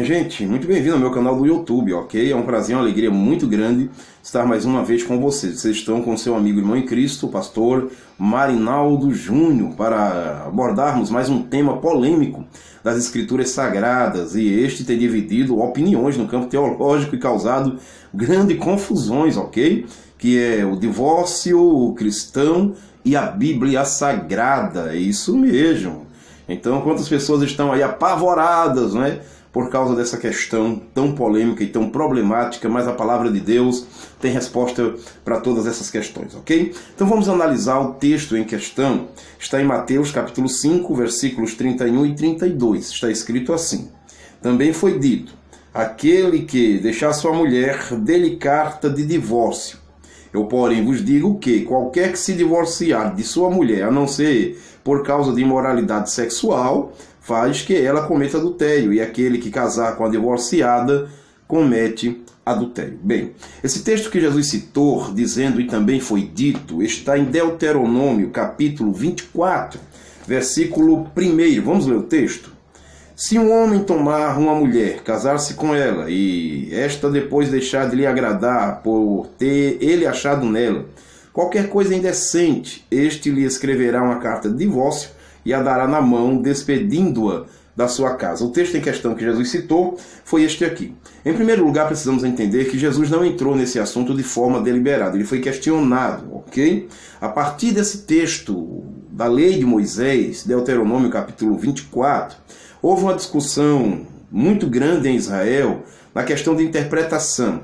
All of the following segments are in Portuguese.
minha gente, muito bem-vindo ao meu canal do YouTube, ok? É um prazer, uma alegria muito grande estar mais uma vez com vocês. Vocês estão com seu amigo e irmão em Cristo, o pastor Marinaldo Júnior, para abordarmos mais um tema polêmico das Escrituras Sagradas, e este tem dividido opiniões no campo teológico e causado grandes confusões, ok? Que é o divórcio cristão e a Bíblia Sagrada, é isso mesmo. Então, quantas pessoas estão aí apavoradas, né, por causa dessa questão tão polêmica e tão problemática, mas a palavra de Deus tem resposta para todas essas questões, ok? Então vamos analisar o texto em questão. Está em Mateus capítulo 5, versículos 31 e 32. Está escrito assim: também foi dito, aquele que deixar sua mulher, dê-lhe carta de divórcio. Eu, porém, vos digo que qualquer que se divorciar de sua mulher, a não ser por causa de imoralidade sexual, faz que ela cometa adultério, e aquele que casar com a divorciada comete adultério. Bem, esse texto que Jesus citou, dizendo e também foi dito, está em Deuteronômio, capítulo 24, versículo 1. Vamos ler o texto? Se um homem tomar uma mulher, casar-se com ela, e esta depois deixar de lhe agradar por ter ele achado nela qualquer coisa indecente, este lhe escreverá uma carta de divórcio e a dará na mão, despedindo-a da sua casa. O texto em questão que Jesus citou foi este aqui. Em primeiro lugar, precisamos entender que Jesus não entrou nesse assunto de forma deliberada, ele foi questionado, ok? A partir desse texto da lei de Moisés, Deuteronômio capítulo 24, houve uma discussão muito grande em Israel na questão de interpretação,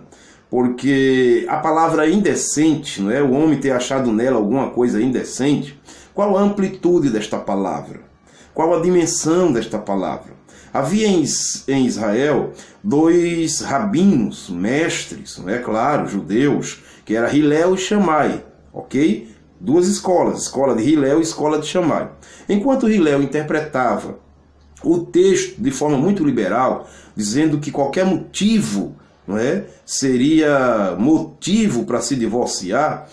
porque a palavra indecente, não é? O homem ter achado nela alguma coisa indecente, qual a amplitude desta palavra? Qual a dimensão desta palavra? Havia em Israel dois rabinos, mestres, não é claro, judeus, que era Hilel e Shammai, ok? Duas escolas, escola de Hilel e escola de Shammai. Enquanto Hilel interpretava o texto de forma muito liberal, dizendo que qualquer motivo, não é, seria motivo para se divorciar,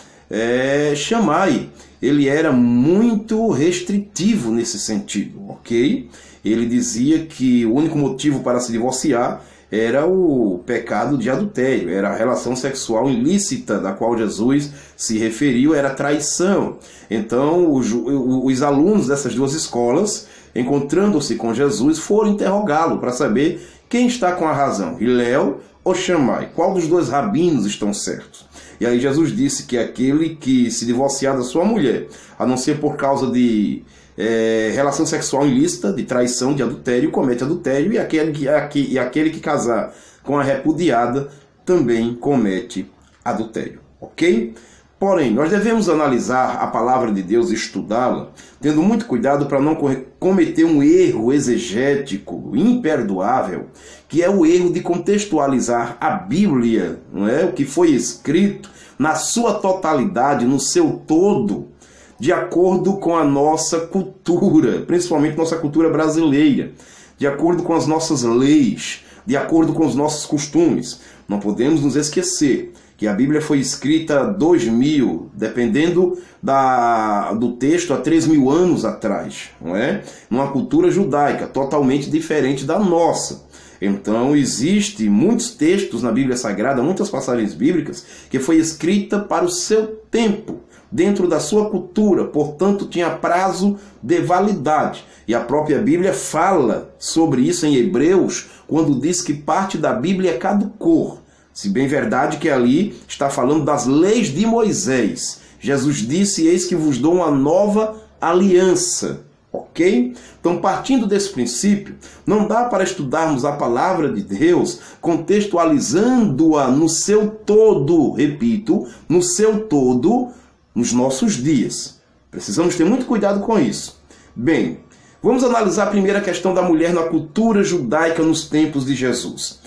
Shammai, ele era muito restritivo nesse sentido, ok? Ele dizia que o único motivo para se divorciar era o pecado de adultério, era a relação sexual ilícita da qual Jesus se referiu, era traição. Então, os alunos dessas duas escolas, encontrando-se com Jesus, foram interrogá-lo para saber quem está com a razão, Hilel ou Shammai, qual dos dois rabinos estão certos. E aí Jesus disse que aquele que se divorciar da sua mulher, a não ser por causa de relação sexual ilícita, de traição, de adultério, comete adultério, e aquele que casar com a repudiada também comete adultério, ok? Porém, nós devemos analisar a palavra de Deus e estudá-la, tendo muito cuidado para não cometer um erro exegético imperdoável, que é o erro de contextualizar a Bíblia, não é? O que foi escrito na sua totalidade, no seu todo, de acordo com a nossa cultura, principalmente nossa cultura brasileira, de acordo com as nossas leis, de acordo com os nossos costumes. Não podemos nos esquecer que a Bíblia foi escrita há 2000, dependendo do texto, há 3000 anos atrás, não é? Numa cultura judaica totalmente diferente da nossa. Então, existem muitos textos na Bíblia Sagrada, muitas passagens bíblicas, que foi escrita para o seu tempo, dentro da sua cultura, portanto, tinha prazo de validade. E a própria Bíblia fala sobre isso em Hebreus, quando diz que parte da Bíblia caducou. Se bem verdade que ali está falando das leis de Moisés. Jesus disse, eis que vos dou uma nova aliança. Ok? Então, partindo desse princípio, não dá para estudarmos a palavra de Deus contextualizando-a no seu todo, repito, no seu todo, nos nossos dias. Precisamos ter muito cuidado com isso. Bem, vamos analisar a primeira questão da mulher na cultura judaica nos tempos de Jesus.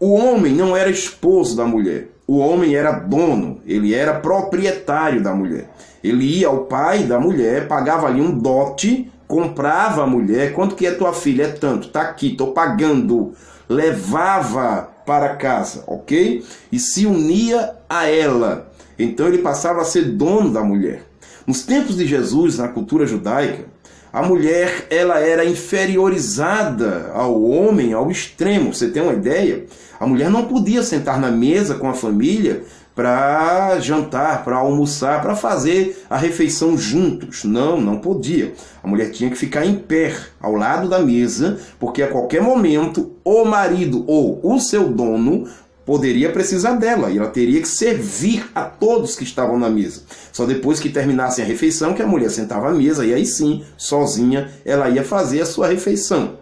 O homem não era esposo da mulher, o homem era dono, ele era proprietário da mulher. Ele ia ao pai da mulher, pagava ali um dote, comprava a mulher, quanto que é tua filha? É tanto, tá aqui, tô pagando. Levava para casa, ok? E se unia a ela. Então ele passava a ser dono da mulher. Nos tempos de Jesus, na cultura judaica, a mulher ela era inferiorizada ao homem ao extremo. Você tem uma ideia? A mulher não podia sentar na mesa com a família para jantar, para almoçar, para fazer a refeição juntos. Não, não podia. A mulher tinha que ficar em pé ao lado da mesa, porque a qualquer momento o marido ou o seu dono poderia precisar dela e ela teria que servir a todos que estavam na mesa. Só depois que terminassem a refeição que a mulher sentava à mesa e aí sim, sozinha, ela ia fazer a sua refeição.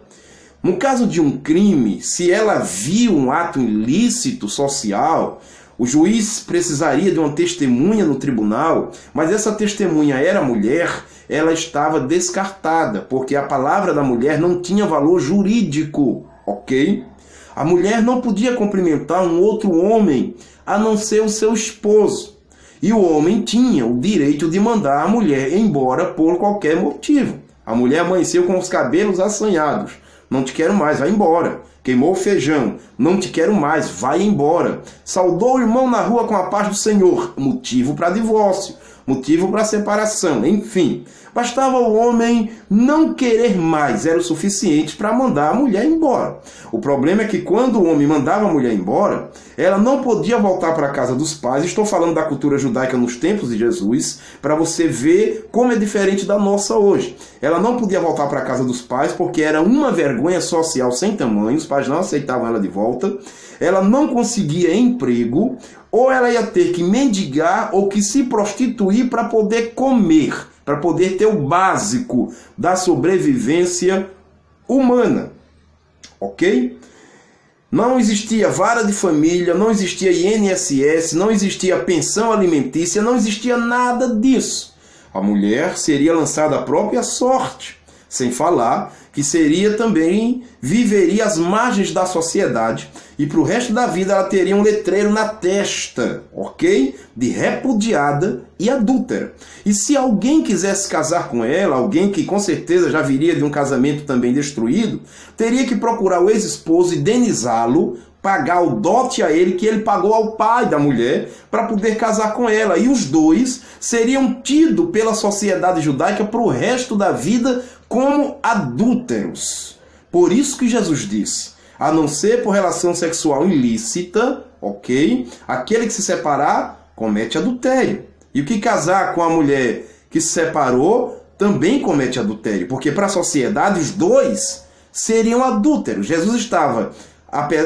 No caso de um crime, se ela viu um ato ilícito social, o juiz precisaria de uma testemunha no tribunal, mas essa testemunha era mulher, ela estava descartada, porque a palavra da mulher não tinha valor jurídico, ok? A mulher não podia cumprimentar um outro homem, a não ser o seu esposo. E o homem tinha o direito de mandar a mulher embora por qualquer motivo. A mulher amanheceu com os cabelos assanhados. Não te quero mais, vai embora. Queimou o feijão. Não te quero mais, vai embora. Saudou o irmão na rua com a paz do Senhor. Motivo para divórcio. Motivo para separação. Enfim, bastava o homem não querer mais. Era o suficiente para mandar a mulher embora. O problema é que quando o homem mandava a mulher embora, ela não podia voltar para a casa dos pais. Estou falando da cultura judaica nos tempos de Jesus, para você ver como é diferente da nossa hoje. Ela não podia voltar para a casa dos pais porque era uma vergonha social sem tamanho. Os pais não aceitavam ela de volta. Ela não conseguia emprego, ou ela ia ter que mendigar ou que se prostituir para poder comer, para poder ter o básico da sobrevivência humana. Ok? Não existia vara de família, não existia INSS, não existia pensão alimentícia, não existia nada disso. A mulher seria lançada à própria sorte, sem falar que seria também, viveria às margens da sociedade e para o resto da vida ela teria um letreiro na testa, ok? De repudiada e adúltera. E se alguém quisesse casar com ela, alguém que com certeza já viria de um casamento também destruído, teria que procurar o ex-esposo, indenizá-lo, pagar o dote a ele que ele pagou ao pai da mulher para poder casar com ela. E os dois seriam tidos pela sociedade judaica para o resto da vida como adúlteros. Por isso que Jesus disse, a não ser por relação sexual ilícita, ok? Aquele que se separar comete adultério. E o que casar com a mulher que se separou também comete adultério, porque para a sociedade os dois seriam adúlteros. Jesus estava,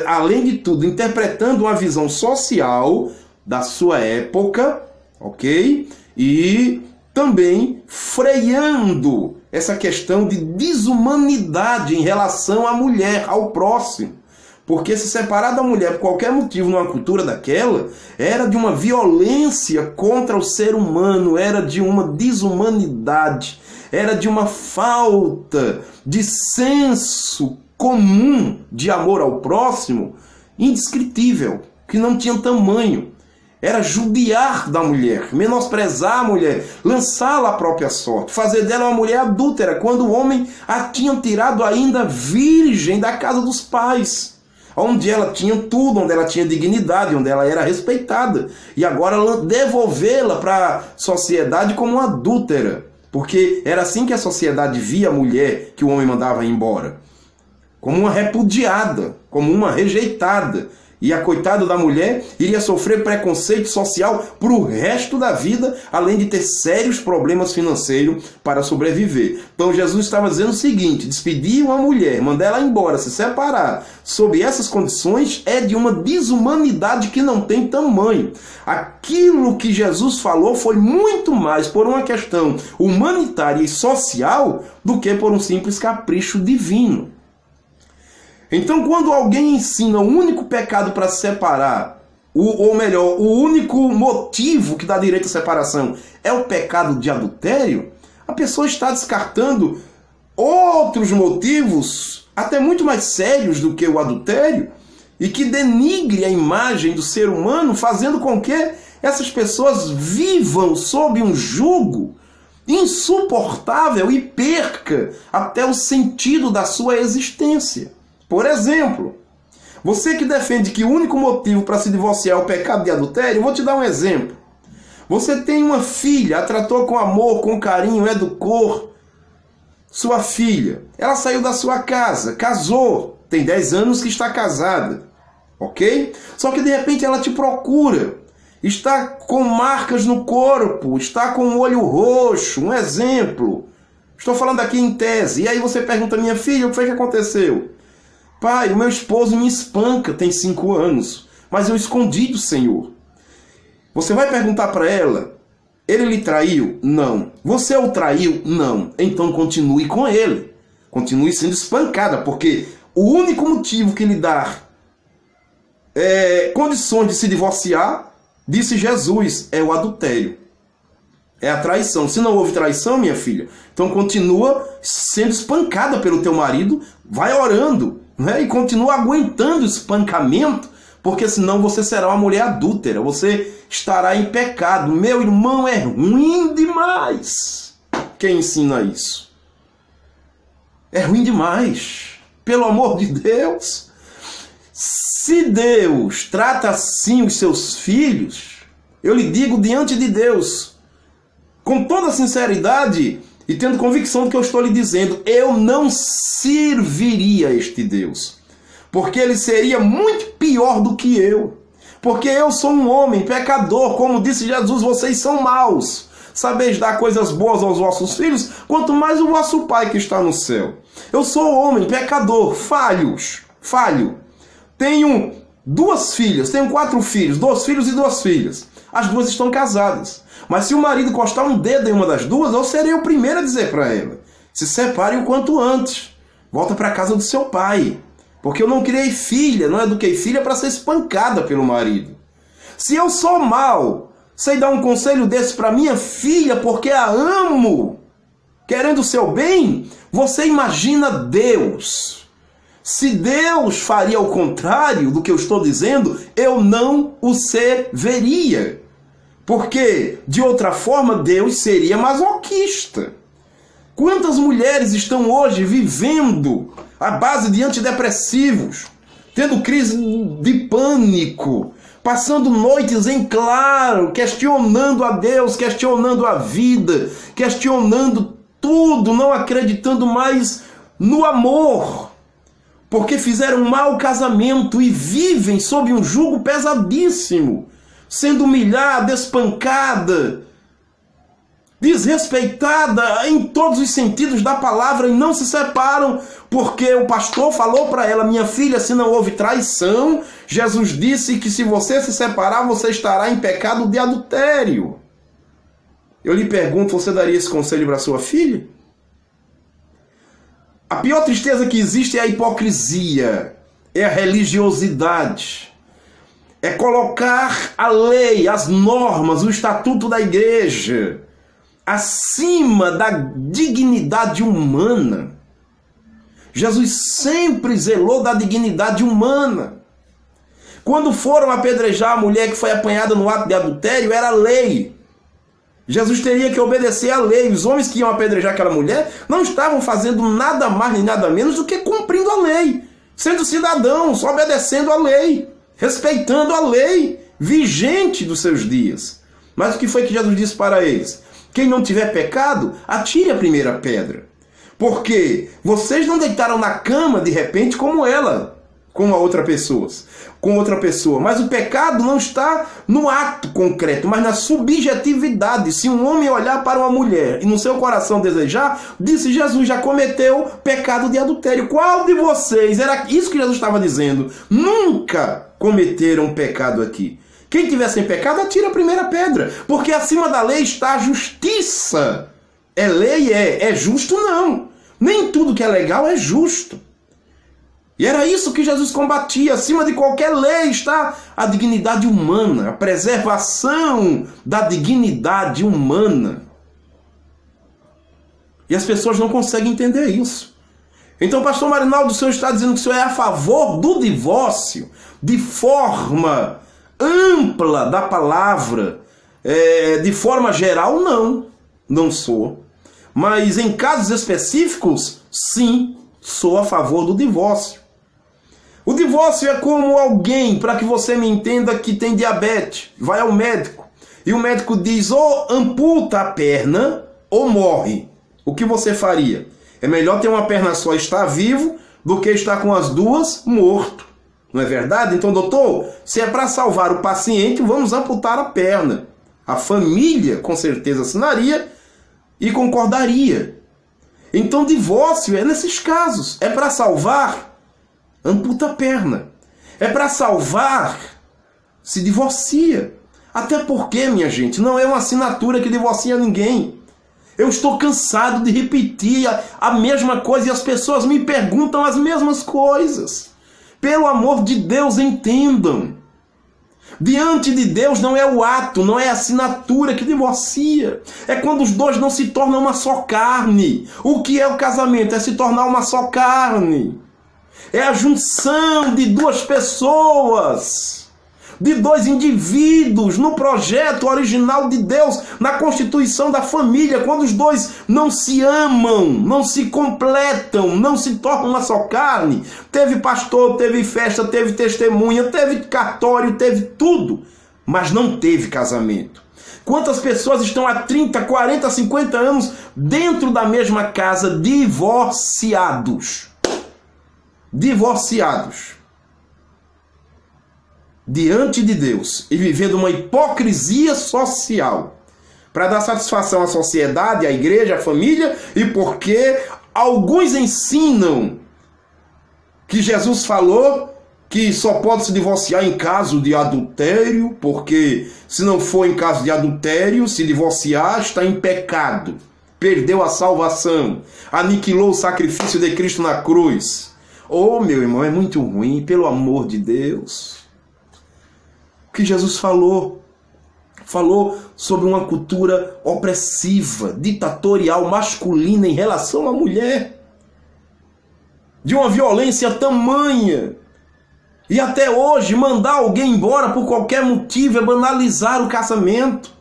além de tudo, interpretando uma visão social da sua época, ok? E também freando essa questão de desumanidade em relação à mulher, ao próximo. Porque se separar da mulher por qualquer motivo numa cultura daquela, era de uma violência contra o ser humano, era de uma desumanidade, era de uma falta de senso comum de amor ao próximo indescritível, que não tinha tamanho. Era judiar da mulher, menosprezar a mulher, lançá-la à própria sorte, fazer dela uma mulher adúltera, quando o homem a tinha tirado ainda virgem da casa dos pais, onde ela tinha tudo, onde ela tinha dignidade, onde ela era respeitada, e agora devolvê-la para a sociedade como uma adúltera, porque era assim que a sociedade via a mulher que o homem mandava embora, como uma repudiada, como uma rejeitada. E a coitada da mulher iria sofrer preconceito social para o resto da vida, além de ter sérios problemas financeiros para sobreviver. Então Jesus estava dizendo o seguinte, despedir uma mulher, mandar ela embora, se separar, sob essas condições, é de uma desumanidade que não tem tamanho. Aquilo que Jesus falou foi muito mais por uma questão humanitária e social do que por um simples capricho divino. Então, quando alguém ensina o único pecado para separar, ou melhor, o único motivo que dá direito à separação é o pecado de adultério, a pessoa está descartando outros motivos, até muito mais sérios do que o adultério, e que denigre a imagem do ser humano, fazendo com que essas pessoas vivam sob um jugo insuportável e perca até o sentido da sua existência. Por exemplo, você que defende que o único motivo para se divorciar é o pecado de adultério, eu vou te dar um exemplo. Você tem uma filha, a tratou com amor, com carinho, educou, sua filha, ela saiu da sua casa, casou, tem 10 anos que está casada, ok? Só que de repente ela te procura, está com marcas no corpo, está com o olho roxo, um exemplo. Estou falando aqui em tese. E aí você pergunta, minha filha, o que foi que aconteceu? Pai, o meu esposo me espanca, tem 5 anos, mas eu escondi do Senhor. Você vai perguntar para ela, ele lhe traiu? Não. Você o traiu? Não. Então continue com ele. Continue sendo espancada, porque o único motivo que lhe dá condições de se divorciar, disse Jesus, é o adultério. É a traição. Se não houve traição, minha filha, então continua sendo espancada pelo teu marido, vai orando, né? E continua aguentando o espancamento, porque senão você será uma mulher adúltera, você estará em pecado. Meu irmão, é ruim demais. Quem ensina isso? É ruim demais. Pelo amor de Deus. Se Deus trata assim os seus filhos, eu lhe digo diante de Deus, com toda sinceridade e tendo convicção do que eu estou lhe dizendo, eu não serviria a este Deus. Porque ele seria muito pior do que eu. Porque eu sou um homem pecador, como disse Jesus, vocês são maus. Sabeis dar coisas boas aos vossos filhos, quanto mais o vosso Pai que está no céu. Eu sou homem pecador, falho. Tenho 2 filhas, tenho 4 filhos, 2 filhos e 2 filhas. As 2 estão casadas. Mas se o marido encostar um dedo em uma das 2, eu serei o primeiro a dizer para ela, se separe o quanto antes. Volta para a casa do seu pai. Porque eu não criei filha, não eduquei filha para ser espancada pelo marido. Se eu sou mau, sei dar um conselho desse para minha filha porque a amo, querendo o seu bem, você imagina Deus. Se Deus faria o contrário do que eu estou dizendo, eu não o serviria. Porque, de outra forma, Deus seria masoquista. Quantas mulheres estão hoje vivendo à base de antidepressivos, tendo crise de pânico, passando noites em claro, questionando a Deus, questionando a vida, questionando tudo, não acreditando mais no amor, porque fizeram um mau casamento e vivem sob um jugo pesadíssimo, sendo humilhada, espancada, desrespeitada em todos os sentidos da palavra, e não se separam, porque o pastor falou para ela, minha filha, se não houve traição, Jesus disse que se você se separar, você estará em pecado de adultério. Eu lhe pergunto, você daria esse conselho para sua filha? A pior tristeza que existe é a hipocrisia, é a religiosidade. É colocar a lei, as normas, o estatuto da igreja acima da dignidade humana. Jesus sempre zelou da dignidade humana. Quando foram apedrejar a mulher que foi apanhada no ato de adultério, era lei. Jesus teria que obedecer à lei. Os homens que iam apedrejar aquela mulher não estavam fazendo nada mais nem nada menos do que cumprindo a lei, sendo cidadãos, obedecendo à lei, respeitando a lei vigente dos seus dias. Mas o que foi que Jesus disse para eles? Quem não tiver pecado, atire a primeira pedra. Porque vocês não deitaram na cama de repente como ela, com outra pessoa. Mas o pecado não está no ato concreto, mas na subjetividade. Se um homem olhar para uma mulher e no seu coração desejar, disse Jesus, já cometeu pecado de adultério. Qual de vocês, era isso que Jesus estava dizendo, nunca cometeram pecado aqui? Quem tiver sem pecado, atira a primeira pedra. Porque acima da lei está a justiça. É lei? É justo? Não. Nem tudo que é legal é justo. E era isso que Jesus combatia. Acima de qualquer lei está a dignidade humana, a preservação da dignidade humana. E as pessoas não conseguem entender isso. Então, pastor Marinaldo, o senhor está dizendo que o senhor é a favor do divórcio de forma ampla da palavra, de forma geral? Não sou. Mas em casos específicos, sim, sou a favor do divórcio. O divórcio é como alguém, para que você me entenda, que tem diabetes, vai ao médico, e o médico diz, ou amputa a perna, ou morre. O que você faria? É melhor ter uma perna só e estar vivo do que estar com as duas morto. Não é verdade? Então, doutor, se é para salvar o paciente, vamos amputar a perna. A família, com certeza, assinaria e concordaria. Então, divórcio é nesses casos. É para salvar, amputa a perna. É para salvar, se divorcia. Até porque, minha gente, não é uma assinatura que divorcia ninguém. Eu estou cansado de repetir a mesma coisa e as pessoas me perguntam as mesmas coisas. Pelo amor de Deus, entendam. Diante de Deus não é o ato, não é a assinatura que divorcia. É quando os dois não se tornam uma só carne. O que é o casamento? É se tornar uma só carne. É a junção de duas pessoas, de dois indivíduos no projeto original de Deus, na constituição da família, quando os dois não se amam, não se completam, não se tornam uma só carne. Teve pastor, teve festa, teve testemunha, teve cartório, teve tudo, mas não teve casamento. Quantas pessoas estão há 30, 40, 50 anos dentro da mesma casa, divorciados? Divorciados. Diante de Deus e vivendo uma hipocrisia social para dar satisfação à sociedade, à igreja, à família, e porque alguns ensinam que Jesus falou que só pode se divorciar em caso de adultério, porque se não for em caso de adultério, se divorciar está em pecado, perdeu a salvação, aniquilou o sacrifício de Cristo na cruz. Oh, meu irmão, é muito ruim, pelo amor de Deus. Que Jesus falou sobre uma cultura opressiva, ditatorial, masculina em relação à mulher, de uma violência tamanha, e até hoje mandar alguém embora por qualquer motivo é banalizar o casamento.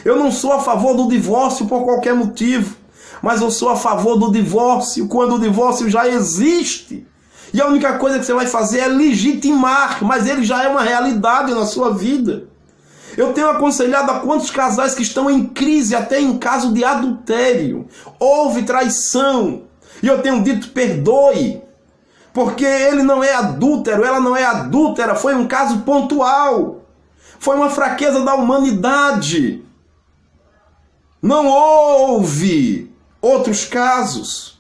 Eu não sou a favor do divórcio por qualquer motivo, mas eu sou a favor do divórcio quando o divórcio já existe. E a única coisa que você vai fazer é legitimar, mas ele já é uma realidade na sua vida. Eu tenho aconselhado a quantos casais que estão em crise, até em caso de adultério. Houve traição. E eu tenho dito, perdoe. Porque ele não é adúltero, ela não é adúltera. Foi um caso pontual. Foi uma fraqueza da humanidade. Não houve outros casos.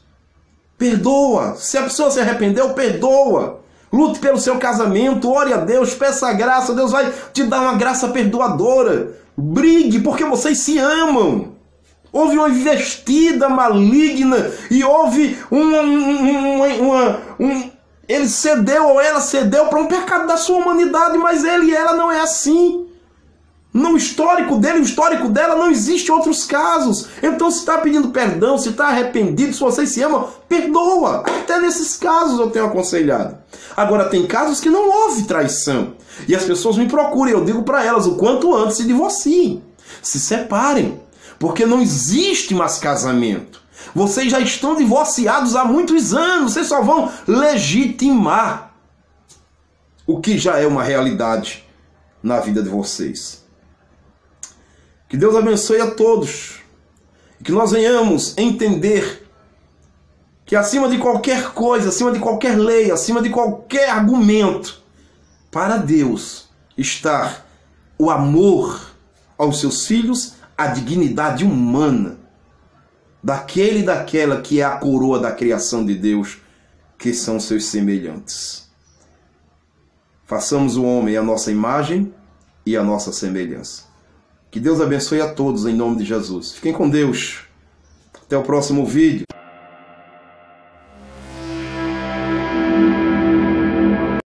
Perdoa. Se a pessoa se arrependeu, perdoa. Lute pelo seu casamento, ore a Deus, peça a graça, Deus vai te dar uma graça perdoadora. Brigue, porque vocês se amam. Houve uma investida maligna e houve ele cedeu ou ela cedeu para um pecado da sua humanidade, mas ele e ela não é assim. No histórico dele, no histórico dela, não existe outros casos. Então, se está pedindo perdão, se está arrependido, se vocês se amam, perdoa. Até nesses casos eu tenho aconselhado. Agora, tem casos que não houve traição. E as pessoas me procuram, eu digo para elas, o quanto antes se divorciem, se separem. Porque não existe mais casamento. Vocês já estão divorciados há muitos anos, vocês só vão legitimar o que já é uma realidade na vida de vocês. Que Deus abençoe a todos. E que nós venhamos entender que acima de qualquer coisa, acima de qualquer lei, acima de qualquer argumento, para Deus está o amor aos seus filhos, a dignidade humana daquele e daquela que é a coroa da criação de Deus, que são seus semelhantes. Façamos o homem a nossa imagem e a nossa semelhança. Que Deus abençoe a todos em nome de Jesus. Fiquem com Deus. Até o próximo vídeo.